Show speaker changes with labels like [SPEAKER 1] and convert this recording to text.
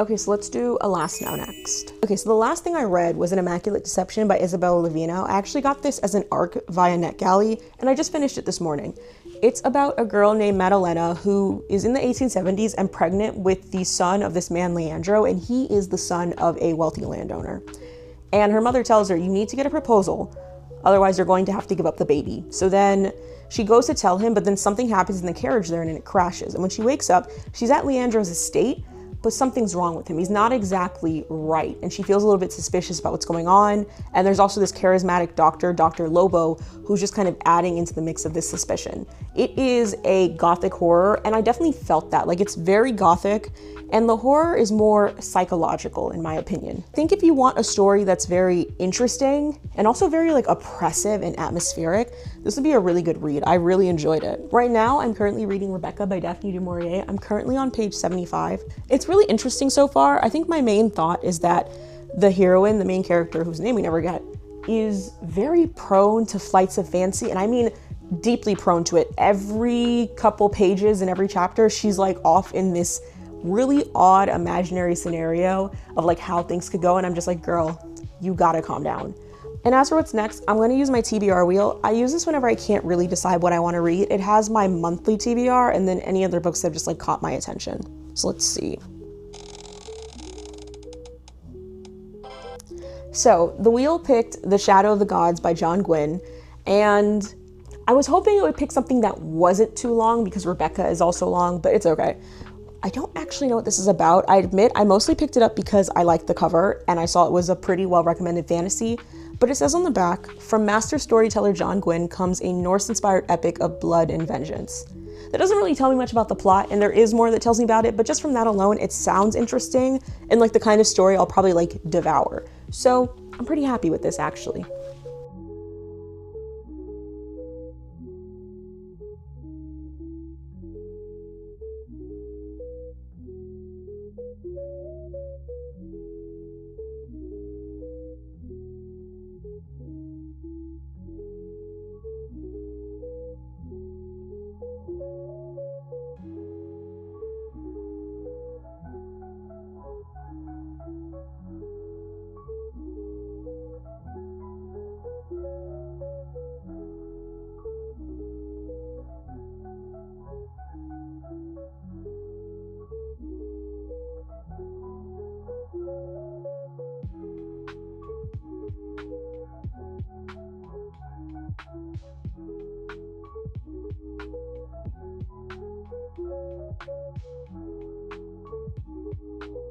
[SPEAKER 1] Okay, so let's do Alas Now next. Okay, so the last thing I read was An Immaculate Deception by Isabella Livino. I actually got this as an ARC via NetGalley, and I just finished it this morning. It's about a girl named Maddalena who is in the 1870s and pregnant with the son of this man, Leandro, and he is the son of a wealthy landowner. And her mother tells her, you need to get a proposal, otherwise you're going to have to give up the baby. So then she goes to tell him, but then something happens in the carriage there and it crashes. And when she wakes up, she's at Leandro's estate, but something's wrong with him. He's not exactly right. And she feels a little bit suspicious about what's going on. And there's also this charismatic doctor, Dr. Lobo, who's just kind of adding into the mix of this suspicion. It is a gothic horror, and I definitely felt that. Like, it's very gothic, and the horror is more psychological, in my opinion. I think if you want a story that's very interesting and also very like oppressive and atmospheric, this would be a really good read. I really enjoyed it. Right now, I'm currently reading Rebecca by Daphne du Maurier. I'm currently on page 75. It's really interesting so far. I think my main thought is that the heroine, the main character whose name we never get, is very prone to flights of fancy, and I mean deeply prone to it. Every couple pages in every chapter, she's like off in this really odd imaginary scenario of like how things could go, and I'm just like, girl, you gotta calm down. And as for what's next, I'm gonna use my TBR wheel. I use this whenever I can't really decide what I wanna read. It has my monthly TBR and then any other books that have just like caught my attention. So let's see. So the wheel picked The Shadow of the Gods by John Gwynne, and I was hoping it would pick something that wasn't too long because Rebecca is also long, but it's okay. I don't actually know what this is about. I admit I mostly picked it up because I liked the cover and I saw it was a pretty well-recommended fantasy, but it says on the back, from master storyteller John Gwynne comes a Norse-inspired epic of blood and vengeance. That doesn't really tell me much about the plot, and there is more that tells me about it, but just from that alone, it sounds interesting and like the kind of story I'll probably like devour. So I'm pretty happy with this, actually.